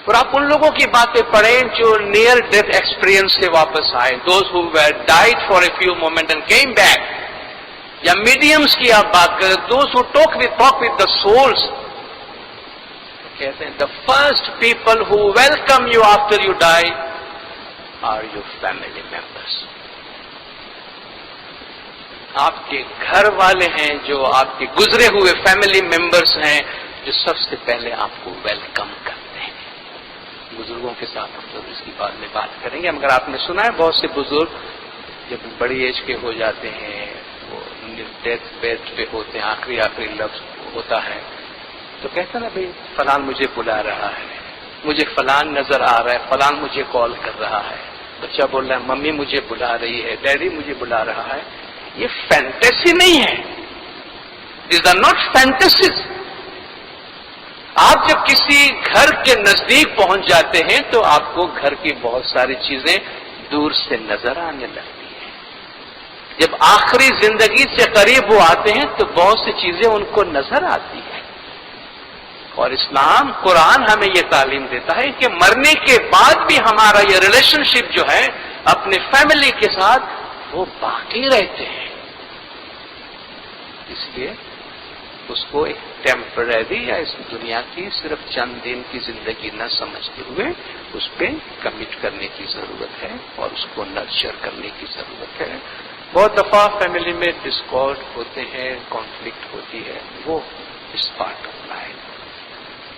اور آپ ان لوگوں کی باتیں پڑھیں جو نیئر ڈیتھ ایکسپیرینس سے واپس آئے, those who were died for a few moments and came back. یا میڈیمز کی آپ بات کریں, those who talk with the souls. کہتے ہیں the first people who welcome you after you die are your family members. آپ کے گھر والے ہیں جو آپ کے گزرے ہوئے فیملی ممبرس ہیں جو سب سے پہلے آپ کو ویلکم کرتے ہیں. بزرگوں کے ساتھ ہم لوگ اس کی بعد میں بات کریں گے. مگر آپ نے سنا ہے بہت سے بزرگ جب بڑی ایج کے ہو جاتے ہیں, وہ ڈیتھ بیڈ پہ ہوتے ہیں, آخری لفظ ہوتا ہے تو کہتے ہیں نا بھائی فلان مجھے بلا رہا ہے, مجھے فلان نظر آ رہا ہے, فلان مجھے کال کر رہا ہے. بچہ بول رہا ہے ممی مجھے بلا رہی ہے, ڈیڈی مجھے بلا رہا ہے. یہ فینٹیسی نہیں ہے, دیز آر ناٹ فینٹیسیز. آپ جب کسی گھر کے نزدیک پہنچ جاتے ہیں تو آپ کو گھر کی بہت ساری چیزیں دور سے نظر آنے لگتی ہیں. جب آخری زندگی سے قریب وہ آتے ہیں تو بہت سی چیزیں ان کو نظر آتی ہیں. اور اسلام قرآن ہمیں یہ تعلیم دیتا ہے کہ مرنے کے بعد بھی ہمارا یہ ریلیشن شپ جو ہے اپنے فیملی کے ساتھ وہ باقی رہتے ہیں. اس لیے اس کو ایک ٹیمپرری یا اس دنیا کی صرف چند دن کی زندگی نہ سمجھتے ہوئے اس پہ کمٹ کرنے کی ضرورت ہے اور اس کو نرچر کرنے کی ضرورت ہے. بہت دفعہ فیملی میں ڈسکارڈ ہوتے ہیں, کانفلکٹ ہوتی ہے, وہ اس پارٹ آف لائف.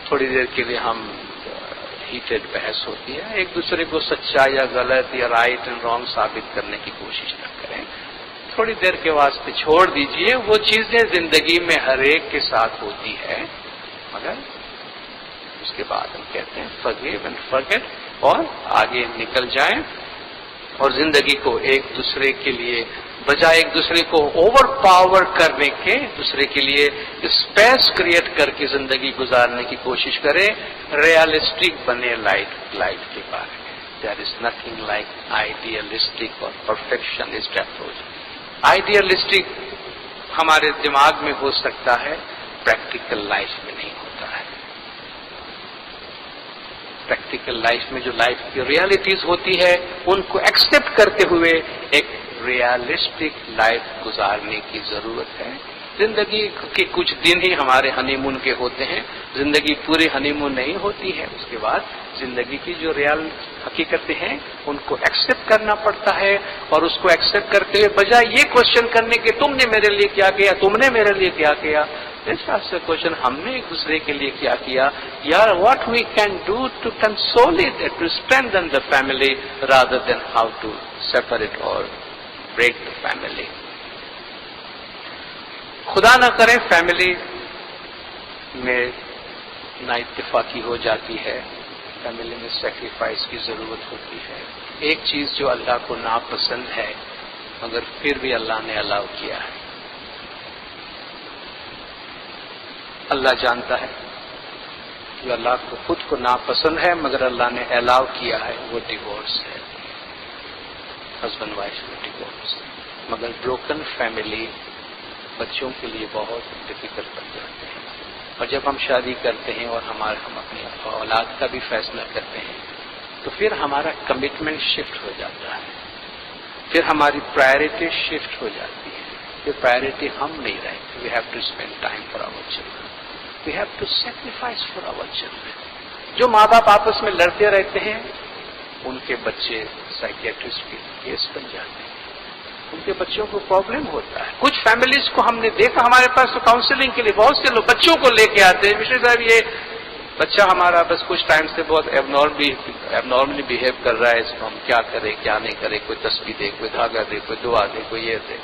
تھوڑی دیر کے لیے ہم ہیٹڈ بحث ہوتی ہے, ایک دوسرے کو سچا یا غلط یا رائٹ اینڈ رانگ ثابت کرنے کی کوشش نہ کریں. تھوڑی دیر کے واسطے چھوڑ دیجئے. وہ چیزیں زندگی میں ہر ایک کے ساتھ ہوتی ہے, مگر اس کے بعد ہم کہتے ہیں forgive and forget, اور آگے نکل جائیں اور زندگی کو ایک دوسرے کے لیے بجائے ایک دوسرے کو اوور پاور کرنے کے دوسرے کے لیے اسپیس کریٹ کر کے زندگی گزارنے کی کوشش کریں. ریئلسٹک بنے لائف کے بارے میں. دیر از نتھنگ لائک آئیڈیلسٹک اور پرفیکشنسٹ اپروچ. آئیڈیلسٹک ہمارے دماغ میں ہو سکتا ہے, پریکٹیکل لائف میں نہیں ہوتا ہے. پریکٹیکل لائف میں جو لائف کی ریالٹیز ہوتی ہے ان کو ایکسپٹ کرتے ہوئے ایک ریئلسٹک لائف گزارنے کی ضرورت ہے. زندگی کے کچھ دن ہی ہمارے ہنی مون کے ہوتے ہیں, زندگی پوری ہنی مون نہیں ہوتی ہے. اس کے بعد زندگی کی جو ریال حقیقتیں ہیں ان کو ایکسپٹ کرنا پڑتا ہے, اور اس کو ایکسپٹ کرتے ہوئے بجائے یہ کوشچن کرنے کے تم نے میرے لیے کیا کیا, تم نے میرے لیے کیا کیا, ایسا کوشچن ہم نے ایک دوسرے کے لیے کیا کیا, یار what we can do to consolidate to strengthen the family rather than how to separate اور بریک دا فیملی. خدا نہ کرے فیملی میں نا اتفاقی ہو جاتی ہے, فیملی میں سیکریفائس کی ضرورت ہوتی ہے. ایک چیز جو اللہ کو ناپسند ہے مگر پھر بھی اللہ نے الاؤ کیا ہے. اللہ جانتا ہے جو اللہ کو خود کو ناپسند ہے مگر اللہ نے الاؤ کیا ہے, وہ ڈیورس ہے. ہسبینڈ وائف میں ڈیورس. مگر بروکن فیملی بچوں کے لیے بہت ڈفیکلٹ بن جاتے ہیں. اور جب ہم شادی کرتے ہیں اور ہم اپنی اولاد کا بھی فیصلہ کرتے ہیں تو پھر ہمارا کمٹمنٹ شفٹ ہو جاتا ہے, پھر ہماری پرائرٹی شفٹ ہو جاتی ہے. پھر پرائرٹی ہم نہیں رہتے. We have to spend time for our children, we have to sacrifice for our children. جو ماں باپ آپس میں لڑتے رہتے ہیں ان کے بچے سائکیٹرسٹ کے کیس بن جاتے ہیں, ان کے بچوں کو پرابلم ہوتا ہے. کچھ فیملیز کو ہم نے دیکھا, ہمارے پاس تو کاؤنسلنگ کے لیے بہت سے لوگ بچوں کو لے کے آتے ہیں, مشر صاحب یہ بچہ ہمارا بس کچھ ٹائم سے بہت ایبنارملی بہیو کر رہا ہے, اس کو ہم کیا کریں کیا نہیں کریں, کوئی تسبیح دے, کوئی دھاگا دے, کوئی دعا دے, کوئی یہ دے.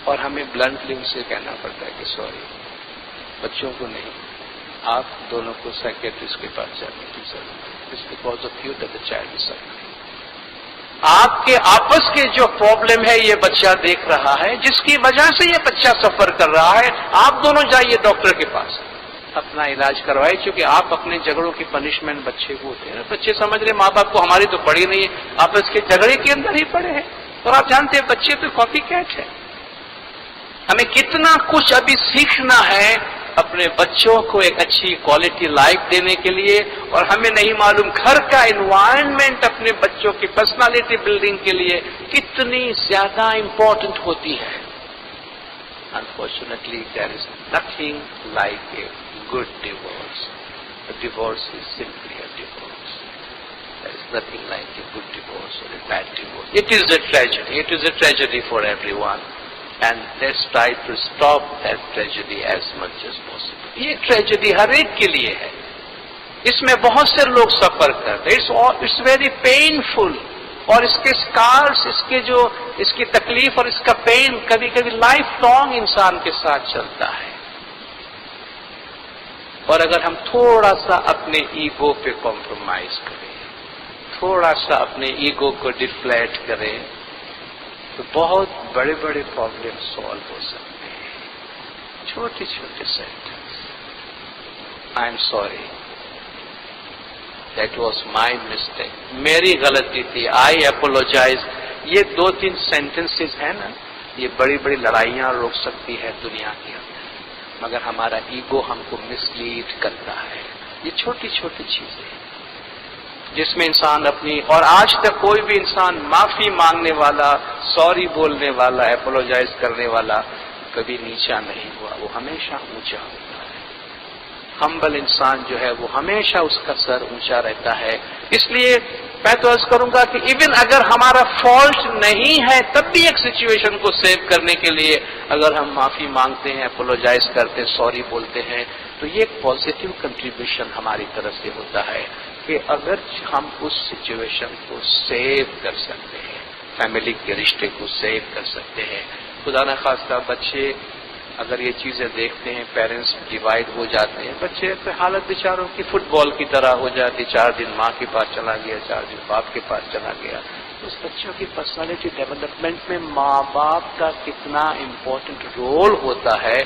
اور ہمیں بلنٹلی ان سے کہنا پڑتا ہے کہ سوری, بچوں کو نہیں, آپ دونوں کو سائکیٹرسٹ کے پاس جانے کی ضرورت ہے. اس because of you that the child is suffering. آپ کے آپس کے جو پرابلم ہے یہ بچہ دیکھ رہا ہے, جس کی وجہ سے یہ بچہ سفر کر رہا ہے. آپ دونوں جائیے ڈاکٹر کے پاس, اپنا علاج کروائے, کیونکہ آپ اپنے جھگڑوں کی پنشمنٹ بچے کو ہوتے ہیں. بچے سمجھ رہے ماں باپ کو ہماری تو پڑی نہیں ہے, آپس کے جھگڑے کے اندر ہی پڑے ہیں. اور آپ جانتے ہیں بچے تو کاپی کیٹ ہے. ہمیں کتنا کچھ ابھی سیکھنا ہے اپنے بچوں کو ایک اچھی کوالٹی لائف دینے کے لیے، اور ہمیں نہیں معلوم گھر کا انوائرمنٹ اپنے بچوں کی پرسنالٹی بلڈنگ کے لیے کتنی زیادہ امپورٹنٹ ہوتی ہے. Unfortunately, there is nothing like a good divorce. A divorce is simply a divorce. There is nothing like a good divorce or a bad divorce. It is a tragedy. It is a tragedy for everyone. And let's try to stop that tragedy as much as possible. یہ tragedy ہر ایک کے لیے ہے. اس میں بہت سے لوگ سفر کرتے ہیں. It's very painful. اور اس کے اسکارس، اس کی تکلیف اور اس کا پین کبھی کبھی لائف لانگ انسان کے ساتھ چلتا ہے. اور اگر ہم تھوڑا سا اپنے ایگو پہ کمپرومائز کریں، تھوڑا سا اپنے ایگو کو ڈیفلیٹ کریں، تو بہت بڑے بڑے پرابلم سالو ہو سکتے ہیں. چھوٹے چھوٹے sentence, I am sorry, that was my mistake, میری غلطی تھی، آئی اپولوجائز. یہ 2-3 سینٹنسز ہیں نا، یہ بڑی بڑی لڑائیاں روک سکتی ہے دنیا کے اندر، مگر ہمارا ایگو ہم کو مس لیڈ کرتا ہے. یہ چھوٹی چھوٹی چیزیں جس میں انسان اپنی، اور آج تک کوئی بھی انسان معافی مانگنے والا، سوری بولنے والا، اپولوجائز کرنے والا کبھی نیچا نہیں ہوا، وہ ہمیشہ اونچا ہوتا ہے. ہمبل انسان جو ہے وہ ہمیشہ اس کا سر اونچا رہتا ہے. اس لیے میں تو عرض کروں گا کہ ایون اگر ہمارا فالٹ نہیں ہے تب بھی ایک سچویشن کو سیو کرنے کے لیے اگر ہم معافی مانگتے ہیں، اپولوجائز کرتے ہیں، سوری بولتے ہیں، تو یہ ایک پازیٹیو کنٹریبیوشن ہماری طرف سے ہوتا ہے کہ اگر ہم اس سچویشن کو سیو کر سکتے ہیں، فیملی کے رشتے کو سیو کر سکتے ہیں. خدا نہ خواستہ بچے اگر یہ چیزیں دیکھتے ہیں، پیرنٹس ڈیوائڈ ہو جاتے ہیں، بچے کی حالت بیچاروں کی فٹ بال کی طرح ہو جاتی، 4 دن ماں کے پاس چلا گیا، 4 دن باپ کے پاس چلا گیا. اس بچوں کی پرسنالٹی ڈیولپمنٹ میں ماں باپ کا کتنا امپورٹنٹ رول ہوتا ہے،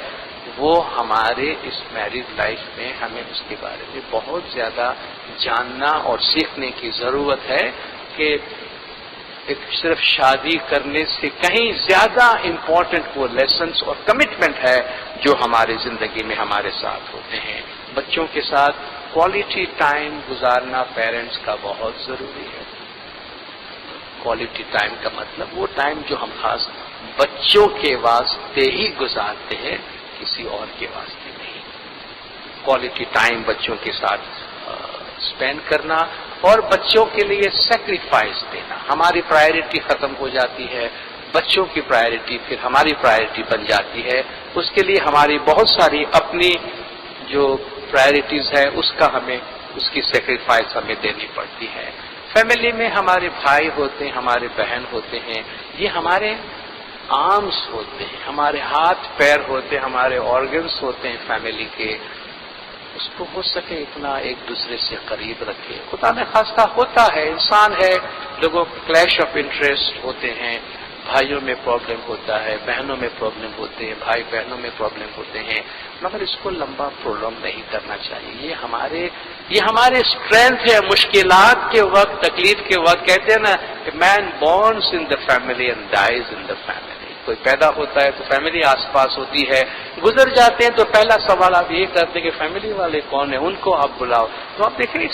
وہ ہمارے اس میرڈ لائف میں ہمیں اس کے بارے میں بہت زیادہ جاننا اور سیکھنے کی ضرورت ہے کہ ایک صرف شادی کرنے سے کہیں زیادہ امپورٹنٹ وہ لیسنس اور کمٹمنٹ ہے جو ہماری زندگی میں ہمارے ساتھ ہوتے ہیں. بچوں کے ساتھ کوالٹی ٹائم گزارنا پیرنٹس کا بہت ضروری ہے. کوالٹی ٹائم کا مطلب وہ ٹائم جو ہم خاص بچوں کے واسطے ہی گزارتے ہیں، کسی اور کے واسطے نہیں. کوالٹی ٹائم بچوں کے ساتھ اسپینڈ کرنا اور بچوں کے لیے سیکریفائس دینا. ہماری پرائرٹی ختم ہو جاتی ہے، بچوں کی پرائرٹی پھر ہماری پرائرٹی بن جاتی ہے. اس کے لیے ہماری بہت ساری اپنی جو پرائرٹیز ہے اس کی سیکریفائس ہمیں دینی پڑتی ہے. فیملی میں ہمارے بھائی ہوتے ہیں، ہمارے بہن ہوتے ہیں، یہ ہمارے آرمز ہوتے ہیں، ہمارے ہاتھ پیر ہوتے ہیں، ہمارے آرگنس ہوتے ہیں فیملی کے. اس کو ہو سکے اتنا ایک دوسرے سے قریب رکھے. خدا نہ خواستہ ہوتا ہے، انسان ہے، لوگوں کو کلیش آف انٹرسٹ ہوتے ہیں، بھائیوں میں پرابلم ہوتا ہے، بہنوں میں پرابلم ہوتے ہیں، بھائی بہنوں میں پرابلم ہوتے ہیں، مگر اس کو لمبا پرولونگ نہیں کرنا چاہیے. یہ ہمارے اسٹرینتھ ہے. مشکلات کے وقت، تکلیف کے وقت کہتے ہیں نا کہ man borns in the family and dies in the family. کوئی پیدا ہوتا ہے تو فیملی آس پاس ہوتی ہے، گزر جاتے ہیں تو پہلا سوال آپ یہ کرتے ہیں کہ فیملی والے کون ہیں، ان کو آپ بلاؤ. تو آپ دیکھیں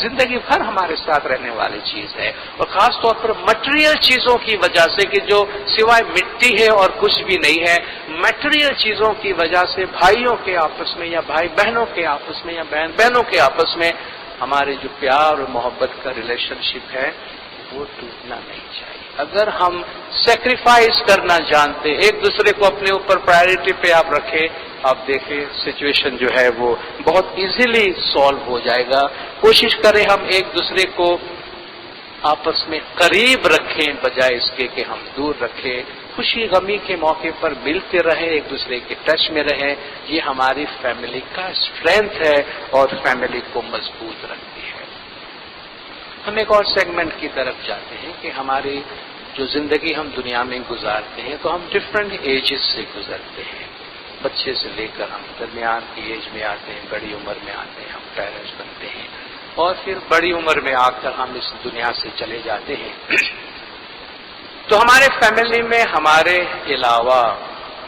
زندگی بھر ہمارے ساتھ رہنے والی چیز ہے. اور خاص طور پر مٹیریل چیزوں کی وجہ سے کہ جو سوائے مٹی ہے اور کچھ بھی نہیں ہے، مٹیریل چیزوں کی وجہ سے بھائیوں کے آپس میں یا بھائی بہنوں کے آپس میں یا بہن بہنوں کے آپس میں ہمارے جو پیار اور محبت کا ریلیشن شپ ہے وہ ٹوٹنا نہیں چاہیے. اگر ہم سیکریفائس کرنا جانتے، ایک دوسرے کو اپنے اوپر پرائرٹی پہ آپ رکھیں، آپ دیکھیں سچویشن جو ہے وہ بہت ایزیلی سالو ہو جائے گا. کوشش کریں ہم ایک دوسرے کو آپس میں قریب رکھیں بجائے اس کے کہ ہم دور رکھیں. خوشی غمی کے موقع پر ملتے رہیں، ایک دوسرے کے ٹچ میں رہیں. یہ ہماری فیملی کا اسٹرینتھ ہے اور فیملی کو مضبوط رکھتی ہے. ہم ایک اور سیگمنٹ کی طرف جاتے ہیں کہ ہماری جو زندگی ہم دنیا میں گزارتے ہیں تو ہم ڈفرینٹ ایجز سے گزرتے ہیں. بچے سے لے کر ہم درمیان کی ایج میں آتے ہیں، بڑی عمر میں آتے ہیں، ہم پیرنٹس بنتے ہیں، اور پھر بڑی عمر میں آ کر ہم اس دنیا سے چلے جاتے ہیں. تو ہمارے فیملی میں ہمارے علاوہ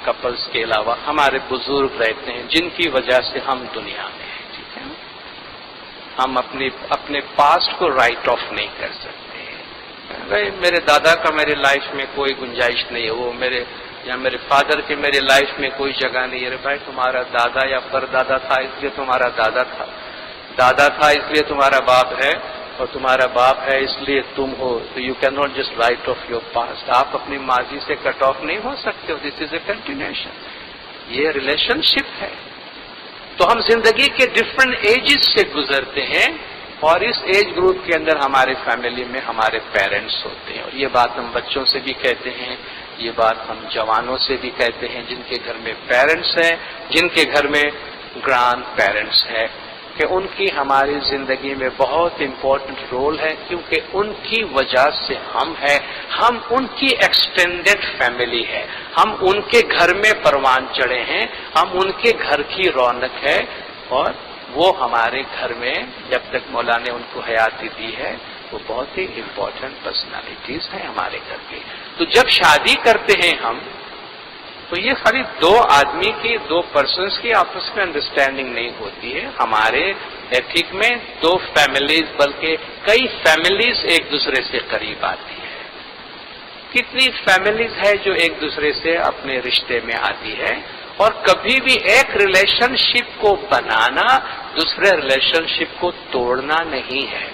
کپلز کے علاوہ ہمارے بزرگ رہتے ہیں جن کی وجہ سے ہم دنیا میں ہیں، ٹھیک ہے؟ ہم اپنے پاسٹ کو رائٹ آف نہیں کر سکتے۔ بھائی میرے دادا کا میرے لائف میں کوئی گنجائش نہیں ہے، وہ میرے فادر کی میرے لائف میں کوئی جگہ نہیں ہے۔ ارے بھائی تمہارا دادا یا پردادا تھا اس لیے تمہارا دادا تھا اس لیے تمہارا باپ ہے، اور تمہارا باپ ہے اس لیے تم ہو۔ You can not just write off your past. آپ اپنی ماضی سے کٹ آف نہیں ہو سکتے ہو۔ دس از اے کنٹینیوشن، یہ ریلیشن شپ ہے۔ تو ہم زندگی کے ڈفرینٹ ایجز سے گزرتے ہیں، اور اس ایج گروپ کے اندر ہمارے فیملی میں ہمارے پیرنٹس ہوتے ہیں، اور یہ بات ہم بچوں سے بھی کہتے ہیں، یہ بات ہم جوانوں سے بھی کہتے ہیں جن کے گھر میں پیرنٹس ہیں، جن کے گھر میں گرانڈ پیرنٹس ہیں، کہ ان کی ہماری زندگی میں بہت امپورٹنٹ رول ہے، کیونکہ ان کی وجہ سے ہم ہیں، ہم ان کی ایکسٹینڈیڈ فیملی ہے، ہم ان کے گھر میں پروان چڑھے ہیں، ہم ان کے گھر کی رونق ہے، اور وہ ہمارے گھر میں جب تک مولا نے ان کو حیاتی دی ہے وہ بہت ہی امپورٹنٹ پرسنالٹیز ہیں ہمارے گھر کی۔ تو جب شادی کرتے ہیں ہم، تو یہ خالی دو پرسنس کی آپس میں انڈرسٹینڈنگ نہیں ہوتی ہے، ہمارے ایتھک میں دو فیملیز بلکہ کئی فیملیز ایک دوسرے سے قریب آتی ہے۔ کتنی فیملیز ہے جو ایک دوسرے سے اپنے رشتے میں آتی ہے، اور کبھی بھی ایک ریلیشن شپ کو بنانا دوسرے ریلیشن شپ کو توڑنا نہیں ہے۔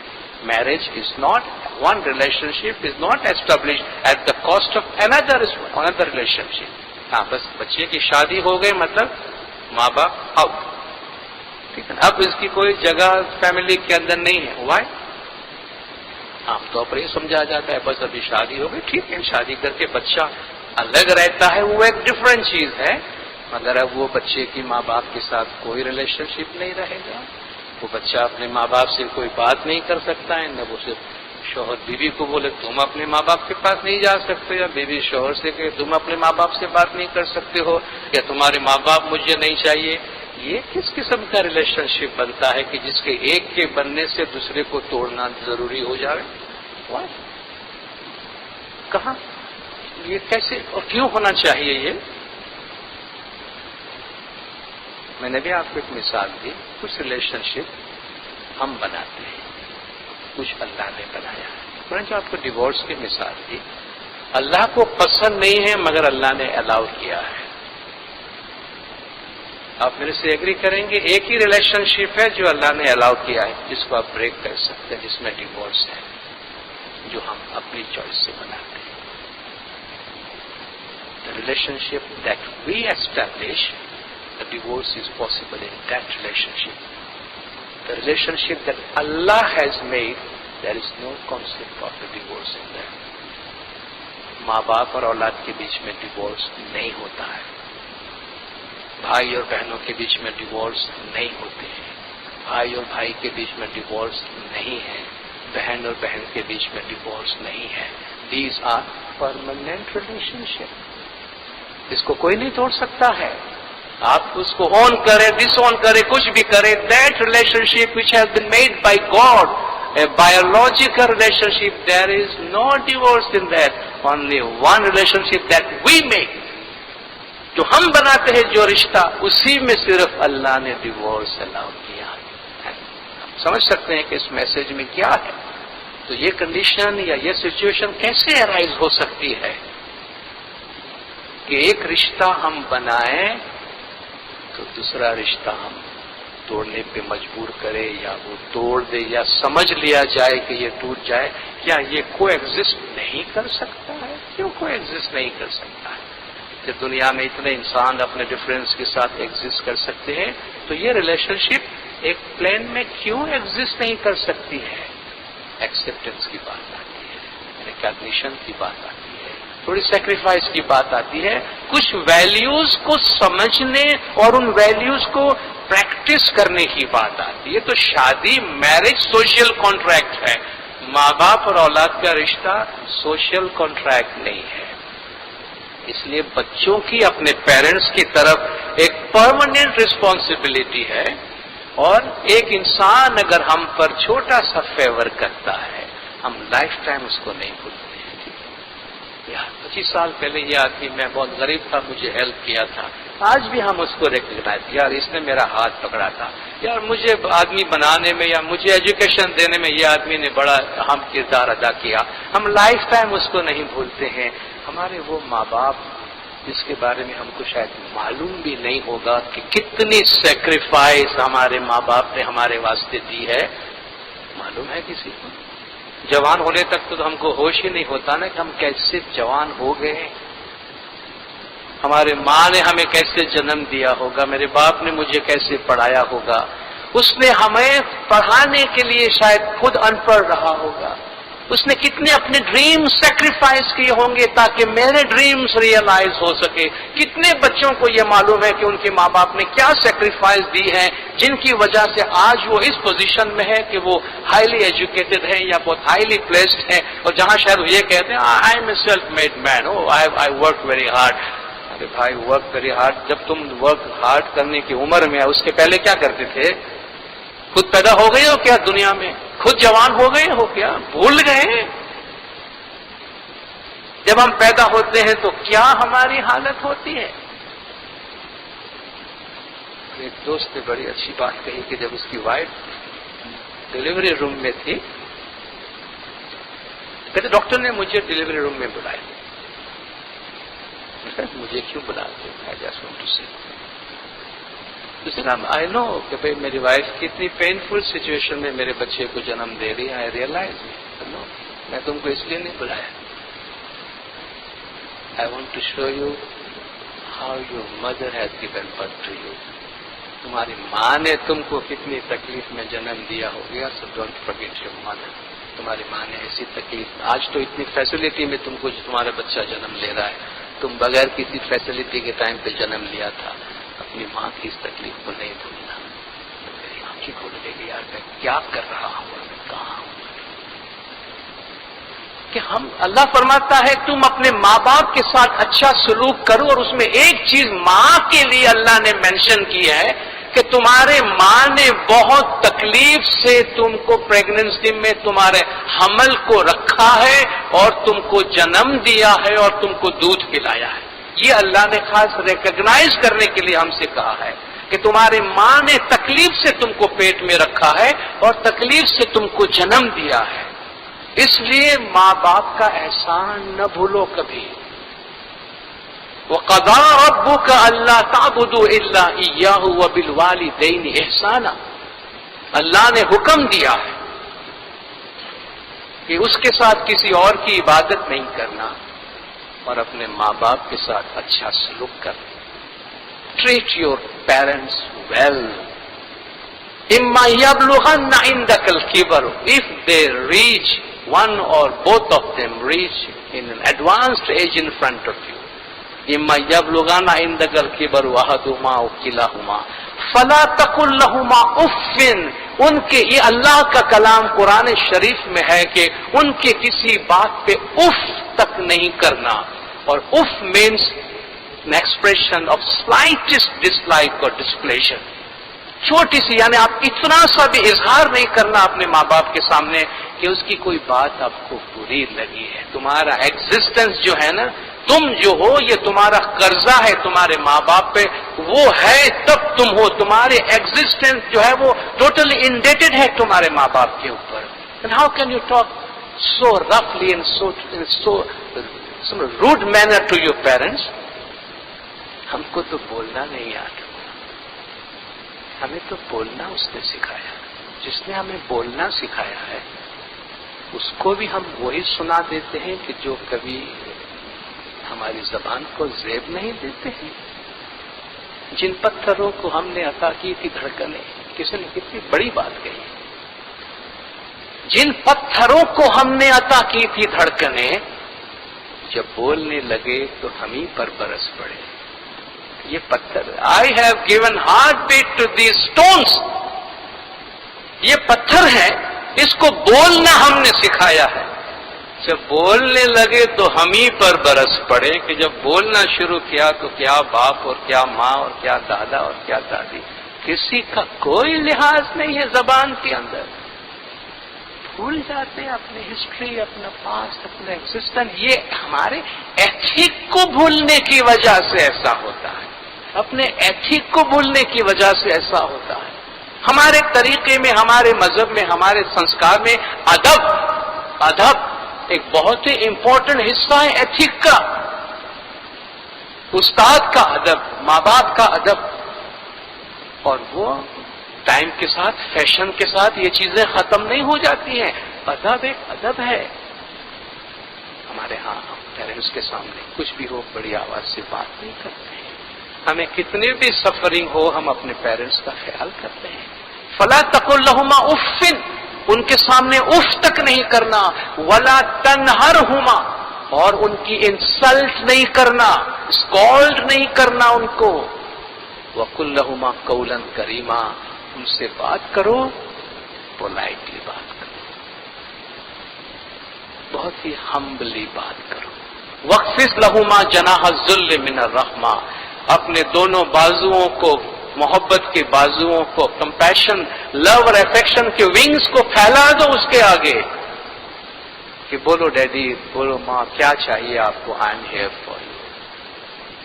Marriage is not one relationship is not established at the cost of another relationship. ہاں بس بچے کی شادی ہو گئی مطلب ماں باپ آؤٹ، ٹھیک ہے، اب اس کی کوئی جگہ فیملی کے اندر نہیں ہے۔ وائی؟ عام طور پر یہ سمجھا جاتا ہے بس ابھی شادی ہو گئی، ٹھیک ہے، شادی کر کے بچہ الگ رہتا ہے، وہ ایک ڈفرینٹ چیز ہے، مگر اب وہ بچے کی ماں باپ کے ساتھ کوئی ریلیشن شپ نہیں رہے گا، وہ بچہ اپنے ماں باپ سے کوئی بات نہیں کر سکتا ہے، نہ وہ صرف شوہر بیوی کو بولے تم اپنے ماں باپ کے پاس نہیں جا سکتے، یا بیوی شوہر سے کہ تم اپنے ماں باپ سے بات نہیں کر سکتے ہو، یا تمہارے ماں باپ مجھے نہیں چاہیے۔ یہ کس قسم کا ریلیشن شپ بنتا ہے کہ جس کے ایک کے بننے سے دوسرے کو توڑنا ضروری ہو جائے؟ کہاں؟ یہ کیسے اور کیوں ہونا چاہیے؟ یہ میں نے بھی آپ کو ایک مثال دی، کچھ ریلیشن شپ ہم بناتے ہیں، کچھ اللہ نے بنایا ہے۔ میں نے جو آپ کو ڈیورس کی مثال دی، اللہ کو پسند نہیں ہے مگر اللہ نے الاؤ کیا ہے۔ آپ میرے سے ایگری کریں گے، ایک ہی ریلیشن شپ ہے جو اللہ نے الاؤ کیا ہے، جس کو آپ بریک کر سکتے ہیں، جس میں ڈیورس ہے، جو ہم اپنی چوائس سے بناتے ہیں۔ The relationship that we establish, the divorce is possible in that relationship. The relationship that Allah has made, there is no concept of the divorce in that. ماں باپ اور اولاد کے بیچ میں ڈیورس نہیں ہوتا ہے، بھائی اور بہنوں کے بیچ میں ڈیورس نہیں ہوتے ہیں، بھائی اور بھائی کے بیچ میں ڈیورس نہیں ہے، بہن اور بہن کے بیچ میں ڈیورس نہیں ہے۔ These are permanent relationship. اس کو کوئی نہیں توڑ سکتا ہے، آپ اس کو اون کرے ڈس اون کرے کچھ بھی کرے، that relation which has been made by God, a biological relation, there is no divorce in that, only one relation that we make, جو ہم بناتے ہیں جو رشتہ، اسی میں صرف اللہ نے ڈیورس الاؤ کیا ہے۔ سمجھ سکتے ہیں کہ اس میسج میں کیا ہے؟ تو یہ کنڈیشن یا یہ سچویشن کیسے ارائز ہو سکتی ہے کہ ایک رشتہ ہم بنائیں تو دوسرا رشتہ ہم توڑنے پہ مجبور کرے، یا وہ توڑ دے، یا سمجھ لیا جائے کہ یہ ٹوٹ جائے؟ کیا یہ کو ایگزسٹ نہیں کر سکتا ہے؟ کیوں کو ایگزسٹ نہیں کر سکتا ہے؟ جب دنیا میں اتنے انسان اپنے ڈفرینس کے ساتھ ایگزسٹ کر سکتے ہیں، تو یہ ریلیشن شپ ایک پلین میں کیوں ایگزسٹ نہیں کر سکتی ہے؟ ایکسیپٹنس کی بات آتی ہے، ریکگنیشن کی بات آتی ہے، تھوڑی سیکریفائس کی بات آتی ہے، کچھ ویلیوز کو سمجھنے اور ان ویلیوز کو پریکٹس کرنے کی بات آتی ہے۔ تو شادی میرج سوشل کانٹریکٹ ہے، ماں باپ اور اولاد کا رشتہ سوشل کانٹریکٹ نہیں ہے۔ اس لیے بچوں کی اپنے پیرنٹس کی طرف ایک پرماننٹ رسپانسبلٹی ہے، اور ایک انسان اگر ہم پر چھوٹا سا فیور کرتا ہے، ہم لائف ٹائم اس کو نہیں بھولتے ہیں۔ 25 سال پہلے یہ آدمی، میں بہت غریب تھا، مجھے ہیلپ کیا تھا، آج بھی ہم اس کو ریکگنائز، یار اس نے میرا ہاتھ پکڑا تھا، یار مجھے آدمی بنانے میں یا مجھے ایجوکیشن دینے میں یہ آدمی نے بڑا اہم کردار ادا کیا. ہم لائف ٹائم اس کو نہیں بھولتے ہیں. ہمارے وہ ماں باپ جس کے بارے میں ہم کو شاید معلوم بھی نہیں ہوگا کہ کتنی سیکریفائس ہمارے ماں باپ نے ہمارے واسطے دی ہے، معلوم ہے کسی کو؟ جوان ہونے تک تو ہم کو ہوش ہی نہیں ہوتا نا کہ ہم کیسے جوان ہو گئے ہیں. ہمارے ماں نے ہمیں کیسے جنم دیا ہوگا، میرے باپ نے مجھے کیسے پڑھایا ہوگا، اس نے ہمیں پڑھانے کے لیے شاید خود ان پڑھ رہا ہوگا، اس نے کتنے اپنے ڈریمز سیکریفائس کیے ہوں گے تاکہ میرے ڈریمز ریئلائز ہو سکے. کتنے بچوں کو یہ معلوم ہے کہ ان کے ماں باپ نے کیا سیکریفائس دی ہے جن کی وجہ سے آج وہ اس پوزیشن میں ہے کہ وہ ہائیلی ایجوکیٹڈ ہیں یا بہت ہائیلی پلیسڈ ہیں، اور جہاں شاید وہ یہ کہتے ہیں I am a self made man, I work very hard. ارے بھائی ورک ویری ہارڈ، جب تم ورک ہارڈ کرنے کی عمر میں اس کے پہلے کیا کرتے تھے؟ خود پیدا ہو گئے ہو کیا دنیا میں؟ خود جوان ہو گئے ہو کیا؟ بھول گئے ہیں؟ جب ہم پیدا ہوتے ہیں تو کیا ہماری حالت ہوتی ہے؟ ایک دوست نے بڑی اچھی بات کہی کہ جب اس کی وائف ڈلیوری روم میں تھی، کہتے ڈاکٹر نے مجھے ڈلیوری روم میں بلایا. مجھے کیوں بلاتے؟ آئی نو کہ بھائی میری وائف کتنی پینفل سچویشن میں میرے بچے کو جنم دے رہی ہے، آئی ریئلائز. میں تم کو اس لیے نہیں بلایا. I want to show you how your mother has given birth to you. تمہاری ماں نے تم کو کتنی تکلیف میں جنم دیا ہو گیا. So don't forget your mother. تمہاری ماں نے ایسی تکلیف، آج تو اتنی فیسلٹی میں تم کو جو تمہارا بچہ جنم لے رہا ہے، تم بغیر کسی فیسلٹی کے ٹائم پہ جنم لیا تھا. اپنی ماں کی اس تکلیف کو نہیں بھولنا. میری آنکھیں کھول گئی کہ یار میں کیا کر رہا ہوں، میں کہاں ہوں. کہ ہم، اللہ فرماتا ہے تم اپنے ماں باپ کے ساتھ اچھا سلوک کرو، اور اس میں ایک چیز ماں کے لیے اللہ نے مینشن کی ہے کہ تمہارے ماں نے بہت تکلیف سے تم کو پریگننسی میں تمہارے حمل کو رکھا ہے اور تم کو جنم دیا ہے اور تم کو دودھ پلایا ہے. یہ اللہ نے خاص ریکگنائز کرنے کے لیے ہم سے کہا ہے کہ تمہاری ماں نے تکلیف سے تم کو پیٹ میں رکھا ہے اور تکلیف سے تم کو جنم دیا ہے. اس لیے ماں باپ کا احسان نہ بھولو کبھی. وَقَضَىٰ رَبُّكَ أَلَّا تَعْبُدُوا إِلَّا إِيَّاهُ وَبِالْوَالِدَيْنِ إِحْسَانًا. اللہ نے حکم دیا ہے کہ اس کے ساتھ کسی اور کی عبادت نہیں کرنا اور اپنے ماں باپ کے ساتھ اچھا سلوک کرنا. Treat your parents well. إِمَّا يَبْلُغَنَّ عِندَكَ الْكِبَرُ, if they reach, one or both of them reach in an advanced age in front of you, إِمَّا يَبْلُغَنَّ عِندَكَ الْكِبَرُ أَحَدُهُمَا أَوْ كِلَاهُمَا فَلَا تَقُل لَّهُمَا أُفٍّ. ان کے، یہ اللہ کا کلام قرآن شریف میں ہے کہ ان کے کسی بات پہ اف تک نہیں کرنا. اور if means an expression of slightest dislike or displeasure. چھوٹی سی، یعنی آپ اتنا سا بھی اظہار نہیں کرنا اپنے ماں باپ کے سامنے کہ اس کی کوئی بات آپ کو بری لگی ہے. تمہارا ایگزسٹنس جو ہے نا، تم جو ہو، یہ تمہارا قرضہ ہے تمہارے ماں باپ پہ، وہ ہے تب تم ہو. تمہارے ایگزسٹنس جو ہے وہ ٹوٹلی انڈیٹڈ ہے تمہارے ماں باپ کے اوپر. And how can you talk so roughly and so rude manner to your parents? ہم کو تو بولنا نہیں آتا، ہمیں تو بولنا اس نے سکھایا. جس نے ہمیں بولنا سکھایا ہے اس کو بھی ہم وہی سنا دیتے ہیں کہ جو کبھی ہماری زبان کو زیب نہیں دیتے ہیں. جن پتھروں کو ہم نے عطا کی تھی دھڑکنیں، کسی نے کتنی بڑی بات کہی. جن پتھروں کو ہم نے عطا کی تھی دھڑکنیں، جب بولنے لگے تو ہم ہی پر برس پڑے. یہ پتھر، I have given heartbeat to these stones. یہ پتھر ہے، اس کو بولنا ہم نے سکھایا ہے. جب بولنے لگے تو ہم ہی پر برس پڑے کہ جب بولنا شروع کیا تو کیا باپ اور کیا ماں اور کیا دادا اور کیا دادی، کسی کا کوئی لحاظ نہیں ہے زبان کے اندر. بھول جاتے ہیں اپنی ہسٹری، اپنا پاسٹ، اپنا ایگزسٹنس. یہ ہمارے ایتھک کو بھولنے کی وجہ سے ایسا ہوتا ہے، اپنے ایتھک کو بھولنے کی وجہ سے ایسا ہوتا ہے. ہمارے طریقے میں، ہمارے مذہب میں، ہمارے سنسکار میں ادب ایک بہت ہی امپورٹنٹ حصہ ہے ایتھک کا. استاد کا ادب، ماں باپ کا ادب. اور وہ ٹائم کے ساتھ، فیشن کے ساتھ یہ چیزیں ختم نہیں ہو جاتی ہیں. ادب ایک ادب ہے. ہمارے ہاں پیرنٹس کے سامنے کچھ بھی ہو بڑی آواز سے بات نہیں کرتے ہیں. ہمیں کتنے بھی سفرنگ ہو ہم اپنے پیرنٹس کا خیال کرتے ہیں. فلا تقل لهما اف، ان کے سامنے اف تک نہیں کرنا. ولا تنہرهما، اور ان کی انسلٹ نہیں کرنا، اسکالڈ نہیں کرنا ان کو. وقل لهما قولا کریما، ان سے بات کرو، پولائٹلی بات کرو، بہت ہی ہمبلی بات کرو. وَاخْفِضْ لَهُمَا جَنَاحَ الذُّلِّ مِنَ الرَّحْمَةِ، اپنے دونوں بازوؤں کو، محبت کے بازوؤں کو، کمپیشن، لو اور افیکشن کے ونگز کو پھیلا دو اس کے آگے کہ بولو ڈیڈی، بولو ماں، کیا چاہیے آپ کو، I am here for you.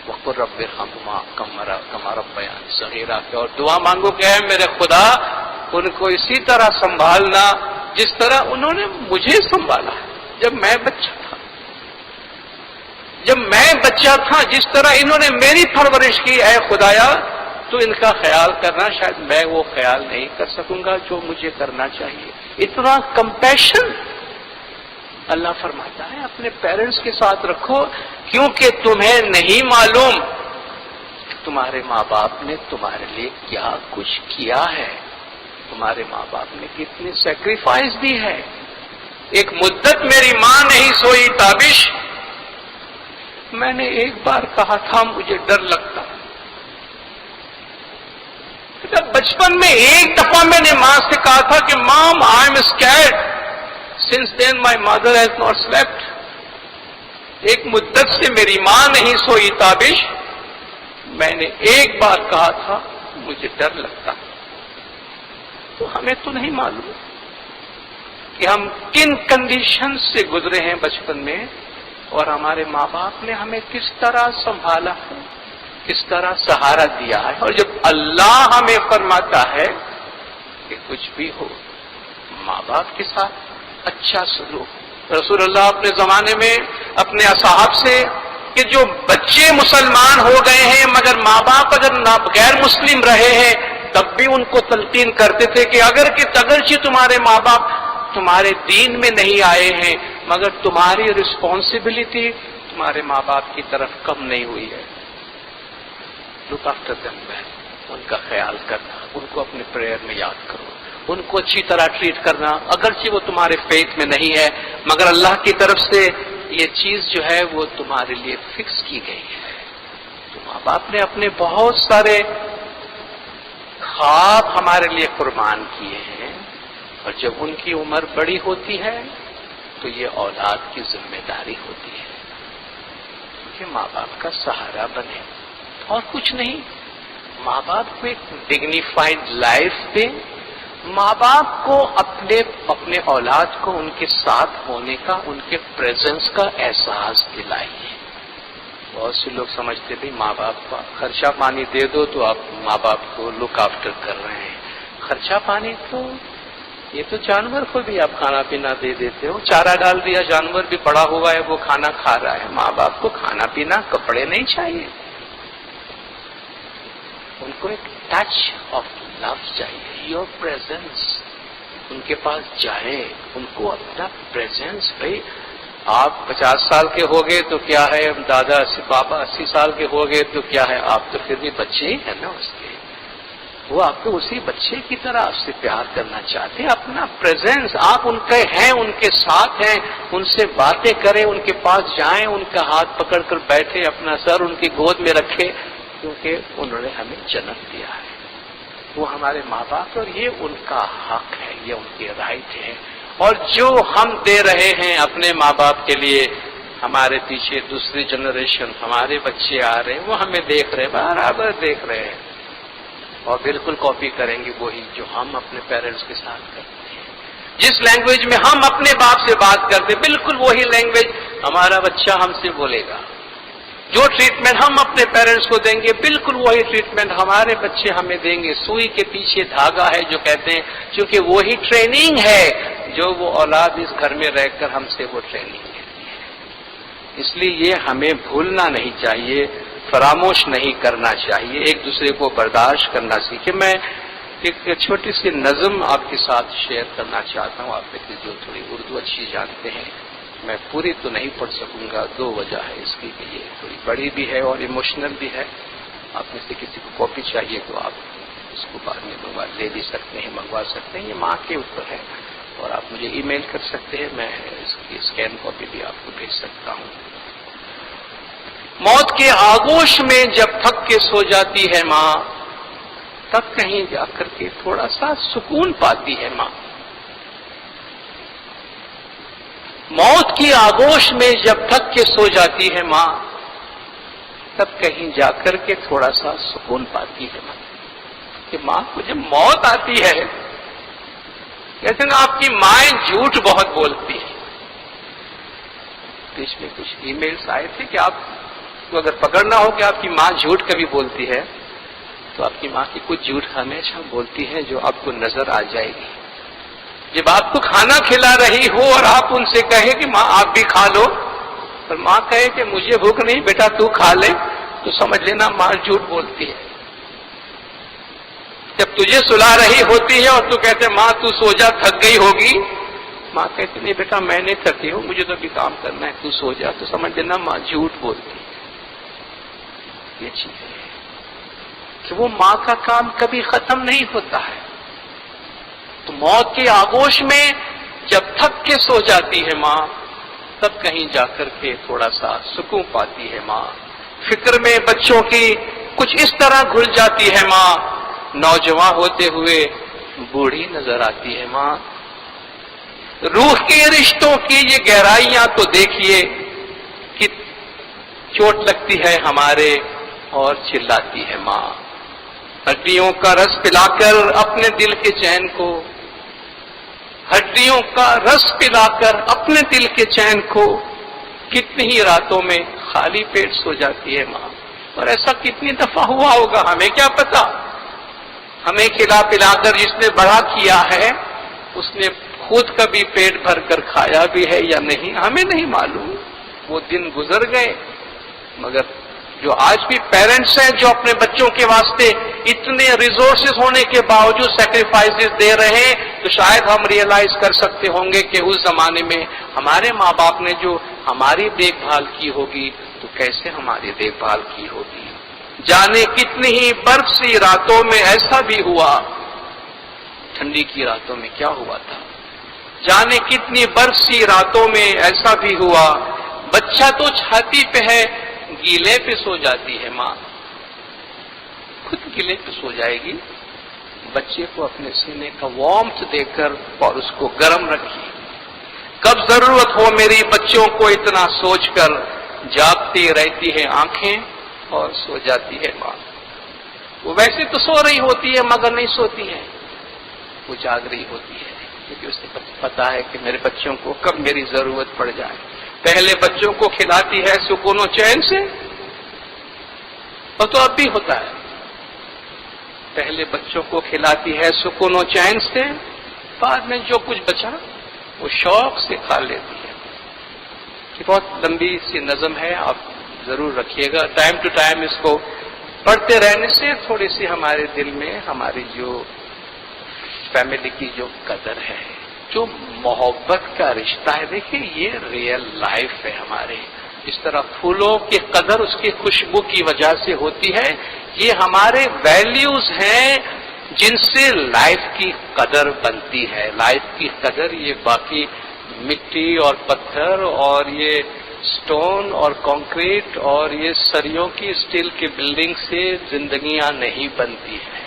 وَقُلْ رَبِّ ارْحَمْهُمَا كَمَا رَبَّيَانِي صَغِيرًا، اور دعا مانگو کہ اے میرے خدا ان کو اسی طرح سنبھالنا جس طرح انہوں نے مجھے سنبھالا جب میں بچہ تھا. جس طرح انہوں نے میری پرورش کی، اے خدایا تو ان کا خیال کرنا. شاید میں وہ خیال نہیں کر سکوں گا جو مجھے کرنا چاہیے. اتنا کمپیشن اللہ فرماتا ہے اپنے پیرنٹس کے ساتھ رکھو، کیونکہ تمہیں نہیں معلوم کہ تمہارے ماں باپ نے تمہارے لیے کیا کچھ کیا ہے، تمہارے ماں باپ نے کتنی سیکریفائس دی ہے. ایک مدت میری ماں نہیں سوئی تابش، میں نے ایک بار کہا تھا مجھے ڈر لگتا. بچپن میں ایک دفعہ میں نے ماں سے کہا تھا کہ mom I am scared, since then my mother has not slept. ایک مدت سے میری ماں نہیں سوئی تابش، میں نے ایک بار کہا تھا مجھے ڈر لگتا. تو ہمیں تو نہیں معلوم کہ ہم کن کنڈیشن سے گزرے ہیں بچپن میں، اور ہمارے ماں باپ نے ہمیں کس طرح سنبھالا ہے، کس طرح سہارا دیا ہے. اور جب اللہ ہمیں فرماتا ہے کہ کچھ بھی ہو ماں باپ کے ساتھ اچھا سلوک. رسول اللہ اپنے زمانے میں اپنے اصحاب سے کہ جو بچے مسلمان ہو گئے ہیں مگر ماں باپ اگر غیر مسلم رہے ہیں تب بھی ان کو تلقین کرتے تھے کہ اگرچہ تمہارے ماں باپ تمہارے دین میں نہیں آئے ہیں مگر تمہاری رسپانسبلٹی تمہارے ماں باپ کی طرف کم نہیں ہوئی ہے. لک آفٹر دیم ویل، ان کا خیال کرنا، ان کو اپنے پریئر میں یاد کرو، ان کو اچھی طرح ٹریٹ کرنا. اگرچہ وہ تمہارے فیتھ میں نہیں ہے مگر اللہ کی طرف سے یہ چیز جو ہے وہ تمہارے لیے فکس کی گئی ہے. تو ماں باپ نے اپنے بہت سارے خواب ہمارے لیے قربان کیے ہیں، اور جب ان کی عمر بڑی ہوتی ہے تو یہ اولاد کی ذمہ داری ہوتی ہے کہ ماں باپ کا سہارا بنے اور کچھ نہیں. ماں باپ کو ایک ڈگنیفائڈ لائف دیں، ماں باپ کو اپنے اولاد کو ان کے ساتھ ہونے کا، ان کے پریزنس کا احساس دلائیے. بہت سے لوگ سمجھتے بھی ماں باپ کا خرچہ پانی دے دو تو آپ ماں باپ کو لک آفٹر کر رہے ہیں. خرچہ پانی تو یہ تو جانور کو بھی آپ کھانا پینا دے دیتے ہو، چارہ ڈال دیا، جانور بھی پڑا ہوا ہے وہ کھانا کھا رہا ہے. ماں باپ کو کھانا پینا، کپڑے نہیں چاہیے، ان کو ایک ٹچ آف لو چاہیے، یور پریزنس. ان کے پاس جائے، ان کو اپنا پریزنس. بھائی آپ 50 سال کے ہو گئے تو کیا ہے، دادا بابا 80 سال کے ہو گئے تو کیا ہے، آپ تو پھر بھی بچے ہی ہیں نا اس کے. وہ آپ کو اسی بچے کی طرح آپ سے پیار کرنا چاہتے ہیں. اپنا پریزنس، آپ ان کے ہیں، ان کے ساتھ ہیں، ان سے باتیں کریں، ان کے پاس جائیں، ان کا ہاتھ پکڑ کر بیٹھے، اپنا سر ان کی گود میں رکھے، کیونکہ انہوں نے ہمیں جنم دیا ہے. وہ ہمارے ماں باپ، اور یہ ان کا حق ہے، یہ ان کی رائٹ ہے. اور جو ہم دے رہے ہیں اپنے ماں باپ کے لیے، ہمارے پیچھے دوسری جنریشن، ہمارے بچے آ رہے ہیں، وہ ہمیں دیکھ رہے ہیں، برابر دیکھ رہے ہیں، اور بالکل کاپی کریں گے وہی جو ہم اپنے پیرنٹس کے ساتھ کرتے ہیں. جس لینگویج میں ہم اپنے باپ سے بات کرتے بالکل وہی لینگویج ہمارا بچہ ہم سے بولے گا. جو ٹریٹمنٹ ہم اپنے پیرنٹس کو دیں گے بالکل وہی ٹریٹمنٹ ہمارے بچے ہمیں دیں گے. سوئی کے پیچھے دھاگا ہے جو کہتے ہیں، چونکہ وہی ٹریننگ ہے جو وہ اولاد اس گھر میں رہ کر ہم سے وہ ٹریننگ لیتی ہے. اس لیے یہ ہمیں بھولنا نہیں چاہیے، فراموش نہیں کرنا چاہیے، ایک دوسرے کو برداشت کرنا سیکھے. میں ایک چھوٹی سی نظم آپ کے ساتھ شیئر کرنا چاہتا ہوں. آپ میں سے جو تھوڑی اردو اچھی جانتے ہیں، میں پوری تو نہیں پڑھ سکوں گا، دو وجہ ہے اس کی کہ یہ تھوڑی بڑی بھی ہے اور ایموشنل بھی ہے. آپ میں سے کسی کو کاپی چاہیے تو آپ اس کو بعد میں لے بھی سکتے ہیں، منگوا سکتے ہیں. یہ ماں کے اوپر ہے اور آپ مجھے ای میل کر سکتے ہیں، میں اس کی اسکین کاپی بھی آپ کو بھیج سکتا ہوں. موت کے آغوش میں جب تھک کے سو جاتی ہے ماں، تب کہیں جا کر کے تھوڑا سا سکون پاتی ہے ماں. موت کی آغوش میں جب تھک کے سو جاتی ہے ماں، تب کہیں جا کر کے تھوڑا سا سکون پاتی ہے ماں. کہ ماں کو جب موت آتی ہے، کہتے نا آپ کی مائیں جھوٹ بہت بولتی ہیں. بیچ میں کچھ ای میلز آئے تھے کہ آپ کو اگر پکڑنا ہو کہ آپ کی ماں جھوٹ کبھی بولتی ہے تو آپ کی ماں کی کچھ جھوٹ ہمیشہ بولتی ہے جو آپ کو نظر آ جائے گی. جب آپ کو کھانا کھلا رہی ہو اور آپ ان سے کہیں کہ ماں آپ بھی کھا لو، اور ماں کہے کہ مجھے بھوک نہیں بیٹا تو کھا لے، تو سمجھ لینا ماں جھوٹ بولتی ہے. جب تجھے سلا رہی ہوتی ہے اور تو کہتے ماں تو سو جا تھک گئی ہوگی، ماں کہتی نہیں بیٹا میں نہیں تھکی ہوں، مجھے تو ابھی کام کرنا ہے، تو سو جا، تو سمجھ لینا ماں جھوٹ بولتی ہے. یہ چیز ہے کہ وہ ماں کا کام کبھی ختم نہیں ہوتا ہے. تو موت کے آغوش میں جب تھک کے سو جاتی ہے ماں، تب کہیں جا کر کے تھوڑا سا سکون پاتی ہے ماں. فکر میں بچوں کی کچھ اس طرح گھل جاتی ہے ماں، نوجوان ہوتے ہوئے بوڑھی نظر آتی ہے ماں. روح کے رشتوں کی یہ گہرائیاں تو دیکھیے کہ چوٹ لگتی ہے ہمارے اور چلاتی ہے ماں. ہڈیوں کا رس پلا کر اپنے دل کے چین کو، ہڈیوں کا رس پلا کر اپنے دل کے چین کو کتنی ہی راتوں میں خالی پیٹ سو جاتی ہے ماں. اور ایسا کتنی دفعہ ہوا ہوگا ہمیں کیا پتا. ہمیں کھلا پلا کر جس نے بڑا کیا ہے اس نے خود کبھی پیٹ بھر کر کھایا بھی ہے یا نہیں ہمیں نہیں معلوم. وہ دن گزر گئے. مگر جو آج بھی پیرنٹس ہیں جو اپنے بچوں کے واسطے اتنے ریسورسز ہونے کے باوجود سیکریفائسز دے رہے ہیں، تو شاید ہم ریئلائز کر سکتے ہوں گے کہ اس زمانے میں ہمارے ماں باپ نے جو ہماری دیکھ بھال کی ہوگی تو کیسے ہماری دیکھ بھال کی ہوگی. جانے کتنی ہی برف سی راتوں میں ایسا بھی ہوا، ٹھنڈی کی راتوں میں کیا ہوا تھا. جانے کتنی برف سی راتوں میں ایسا بھی ہوا، بچہ تو چھاتی پہ ہے گیلے پہ سو جاتی ہے ماں. خود گیلے پہ سو جائے گی، بچے کو اپنے سینے کا وارمتھ دے کر اور اس کو گرم رکھیے. کب ضرورت ہو میری بچوں کو اتنا سوچ کر جاگتی رہتی ہے آنکھیں اور سو جاتی ہے ماں. وہ ویسے تو سو رہی ہوتی ہے مگر نہیں سوتی ہے، وہ جاگ رہی ہوتی ہے کیونکہ اس کو پتا ہے کہ میرے بچوں کو کب میری ضرورت پڑ جائے. پہلے بچوں کو کھلاتی ہے سکون و چین سے، اور تو اب بھی ہوتا ہے. پہلے بچوں کو کھلاتی ہے سکون و چین سے، بعد میں جو کچھ بچا وہ شوق سے کھا لیتی ہے. یہ بہت لمبی سی نظم ہے، آپ ضرور رکھیے گا. ٹائم ٹو ٹائم اس کو پڑھتے رہنے سے تھوڑی سی ہمارے دل میں ہماری جو فیملی کی جو قدر ہے، جو محبت کا رشتہ ہے، دیکھیے یہ ریئل لائف ہے ہمارے. اس طرح پھولوں کی قدر اس کی خوشبو کی وجہ سے ہوتی ہے. یہ ہمارے ویلیوز ہیں جن سے لائف کی قدر بنتی ہے. لائف کی قدر یہ باقی مٹی اور پتھر اور یہ سٹون اور کنکریٹ اور یہ سریوں کی اسٹیل کی بلڈنگ سے زندگیاں نہیں بنتی ہیں.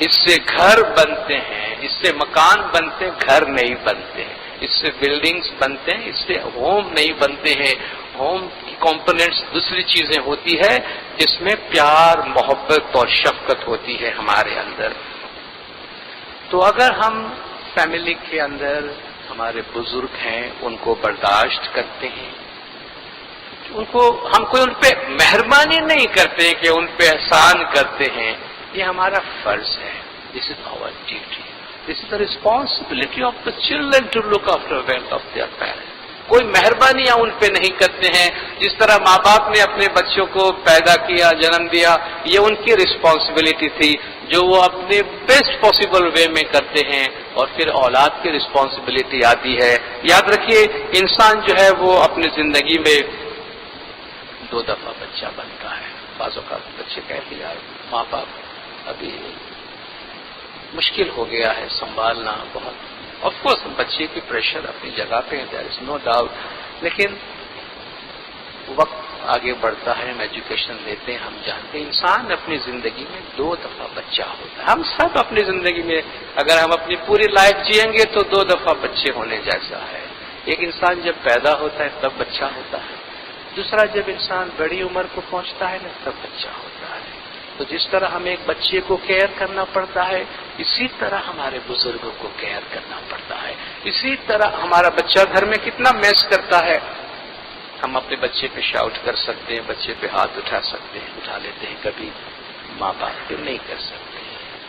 اس سے گھر بنتے ہیں، اس سے مکان بنتے ہیں، گھر نہیں بنتے ہیں. اس سے بلڈنگز بنتے ہیں، اس سے ہوم نہیں بنتے ہیں. ہوم کی کمپوننٹس دوسری چیزیں ہوتی ہے جس میں پیار، محبت اور شفقت ہوتی ہے ہمارے اندر. تو اگر ہم فیملی کے اندر ہمارے بزرگ ہیں، ان کو برداشت کرتے ہیں، ہم کوئی ان پہ مہربانی نہیں کرتے کہ ان پہ احسان کرتے ہیں، یہ ہمارا فرض ہے. This is our duty. This is the responsibility of the children to look after wealth of their parents. کوئی مہربانیاں ان پہ نہیں کرتے ہیں. جس طرح ماں باپ نے اپنے بچوں کو پیدا کیا، جنم دیا، یہ ان کی ریسپانسبلٹی تھی جو وہ اپنے بیسٹ پاسبل وے میں کرتے ہیں، اور پھر اولاد کی ریسپانسبلٹی آتی ہے. یاد رکھیے، انسان جو ہے وہ اپنی زندگی میں 2 دفعہ بچہ بنتا ہے. بعض اوقات بچے کہتے ہیں یار ماں باپ ابھی مشکل ہو گیا ہے سنبھالنا بہت. آف کورس بچے کی پریشر اپنی جگہ پہ ہے، دیر از نو ڈاؤٹ، لیکن وقت آگے بڑھتا ہے، ہم ایجوکیشن لیتے ہیں، ہم جانتے ہیں انسان اپنی زندگی میں 2 دفعہ بچہ ہوتا ہے. ہم سب اپنی زندگی میں اگر ہم اپنی پوری لائف جئیں گے تو 2 دفعہ بچے ہونے جیسا ہے. ایک انسان جب پیدا ہوتا ہے تب بچہ ہوتا ہے، دوسرا جب انسان بڑی عمر کو پہنچتا ہے نا تب بچہ ہوتا ہے. تو جس طرح ہمیں ایک بچے کو کیئر کرنا پڑتا ہے، اسی طرح ہمارے بزرگوں کو کیئر کرنا پڑتا ہے. اسی طرح ہمارا بچہ گھر میں کتنا میس کرتا ہے، ہم اپنے بچے پہ شاؤٹ کر سکتے ہیں، بچے پہ ہاتھ اٹھا سکتے ہیں، اٹھا لیتے ہیں. کبھی ماں باپ پہ نہیں کر سکتے.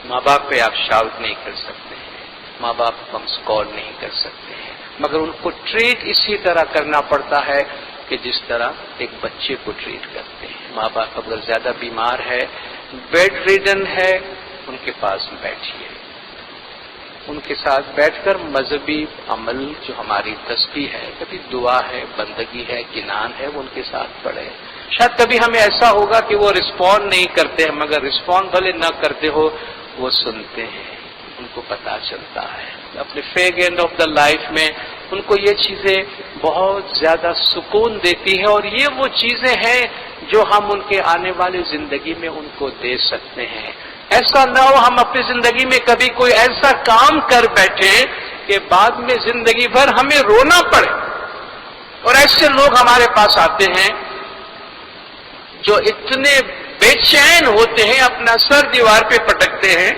ماں باپ پہ آپ شاؤٹ نہیں کر سکتے ہیں، ماں باپ کو ہم اسکال نہیں کر سکتے ہیں، مگر ان کو ٹریٹ اسی طرح کرنا پڑتا ہے کہ جس طرح ایک بچے کو ٹریٹ کرتے ہیں. ماں باپ اگر زیادہ بیمار ہے، بیڈ ریڈن ہے، ان کے پاس بیٹھیے، ان کے ساتھ بیٹھ کر مذہبی عمل جو ہماری تسبیح ہے، کبھی دعا ہے، بندگی ہے، گنان ہے، وہ ان کے ساتھ پڑھے. شاید کبھی ہمیں ایسا ہوگا کہ وہ رسپونڈ نہیں کرتے ہیں، مگر رسپونڈ بھلے نہ کرتے ہو وہ سنتے ہیں، ان کو پتا چلتا ہے. اپنے فیگ اینڈ آف دا لائف میں ان کو یہ چیزیں بہت زیادہ سکون دیتی ہیں، اور یہ وہ چیزیں ہیں جو ہم ان کے آنے والی زندگی میں ان کو دے سکتے ہیں. ایسا نہ ہو ہم اپنی زندگی میں کبھی کوئی ایسا کام کر بیٹھے کہ بعد میں زندگی بھر ہمیں رونا پڑے. اور ایسے لوگ ہمارے پاس آتے ہیں جو اتنے بے چین ہوتے ہیں، اپنا سر دیوار پہ پٹکتے ہیں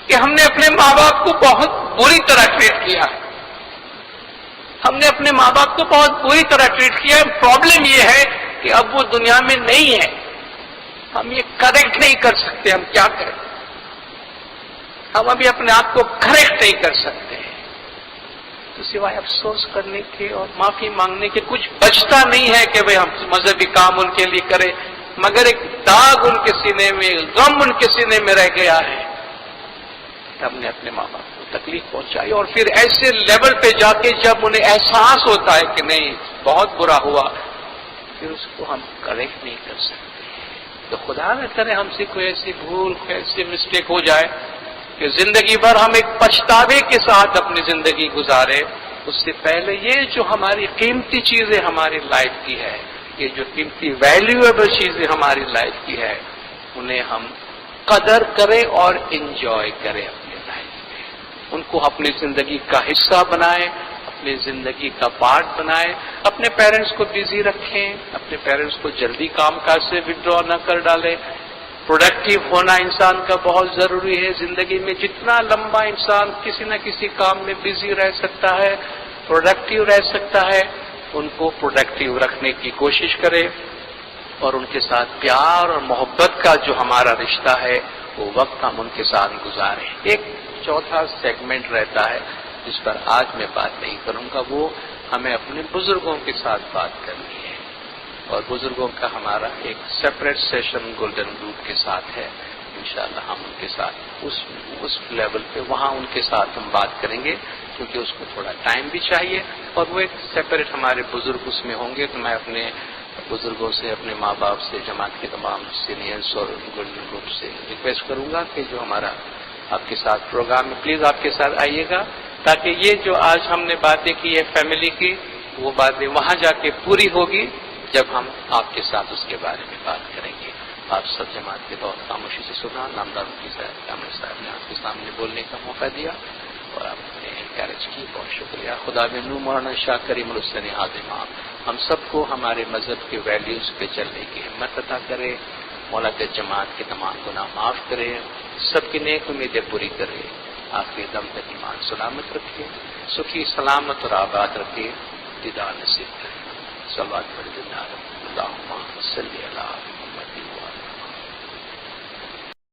کہ ہم نے اپنے ماں باپ کو بہت بری طرح ٹریٹ کیا ہے، ہم نے اپنے ماں باپ کو بہت بری طرح ٹریٹ کیا ہے. پرابلم یہ ہے کہ اب وہ دنیا میں نہیں ہے، ہم یہ کریکٹ نہیں کر سکتے. ہم کیا کریں؟ ہم ابھی اپنے آپ کو کریکٹ نہیں کر سکتے ہیں. تو سوائے افسوس کرنے کے اور معافی مانگنے کے کچھ بچتا نہیں ہے کہ ہم مذہبی کام ان کے لیے کریں، مگر ایک داغ ان کے سینے میں، غم ان کے سینے میں رہ گیا ہے. ہم نے اپنے ماں باپ کو تکلیف پہنچائی، اور پھر ایسے لیول پہ جا کے جب انہیں احساس ہوتا ہے کہ نہیں بہت برا ہوا، پھر اس کو ہم کریکٹ نہیں کر سکتے. تو خدا نہ کرے ہم سے کوئی ایسی بھول، کوئی ایسی مسٹیک ہو جائے کہ زندگی بھر ہم ایک پچھتاوے کے ساتھ اپنی زندگی گزارے. اس سے پہلے یہ جو ہماری قیمتی چیزیں ہماری لائف کی ہے، یہ جو قیمتی ویلیویبل چیزیں ہماری لائف کی ہے، انہیں ہم قدر کریں اور انجوائے کریں اپنی لائف میں. ان کو اپنی زندگی کا حصہ بنائیں، اپنی زندگی کا پارٹ بنائیں. اپنے پیرنٹس کو بزی رکھیں، اپنے پیرنٹس کو جلدی کام کاج سے وڈرا نہ کر ڈالیں. پروڈکٹیو ہونا انسان کا بہت ضروری ہے. زندگی میں جتنا لمبا انسان کسی نہ کسی کام میں بزی رہ سکتا ہے، پروڈکٹیو رہ سکتا ہے، ان کو پروڈکٹیو رکھنے کی کوشش کرے، اور ان کے ساتھ پیار اور محبت کا جو ہمارا رشتہ ہے وہ وقت ہم ان کے ساتھ گزاریں. ایک چوتھا سیگمنٹ رہتا ہے جس پر آج میں بات نہیں کروں گا، وہ ہمیں اپنے بزرگوں کے ساتھ بات کرنی ہے. اور بزرگوں کا ہمارا ایک سیپریٹ سیشن گولڈن گروپ کے ساتھ ہے. انشاءاللہ ہم ان کے ساتھ اس لیول پہ وہاں ان کے ساتھ ہم بات کریں گے، کیونکہ اس کو تھوڑا ٹائم بھی چاہیے، اور وہ ایک سیپریٹ ہمارے بزرگ اس میں ہوں گے. تو میں اپنے بزرگوں سے، اپنے ماں باپ سے، جماعت کے تمام سینئرس اور گولڈن گروپ سے ریکویسٹ کروں گا کہ جو ہمارا آپ کے ساتھ پروگرام ہے پلیز آپ کے ساتھ آئیے گا، تاکہ یہ جو آج ہم نے باتیں کی ہے فیملی کی، وہ باتیں وہاں جا کے پوری ہوگی جب ہم آپ کے ساتھ اس کے بارے میں بات کریں گے. آپ سب جماعت کے بہت خاموشی سے سنا. نامدار مفتی کامل صاحب نے آپ کے سامنے بولنے کا موقع دیا اور آپ نے انکریج کی، بہت شکریہ. خدا بنو مولانا شاہ کریم الحسن عظیم ہم سب کو ہمارے مذہب کے ویلیوز پہ چلنے کی ہمت عطا کرے. مولا کے جماعت کے تمام گناہ معاف کرے، سب کی نیک امیدیں پوری کرے. آخری دم تک ایمان سلامت رکھے، سکھی سلامت اور آباد رکھے، دیدار نصیب کرے۔ صلوات پڑھ دینا، اللہم صلی علی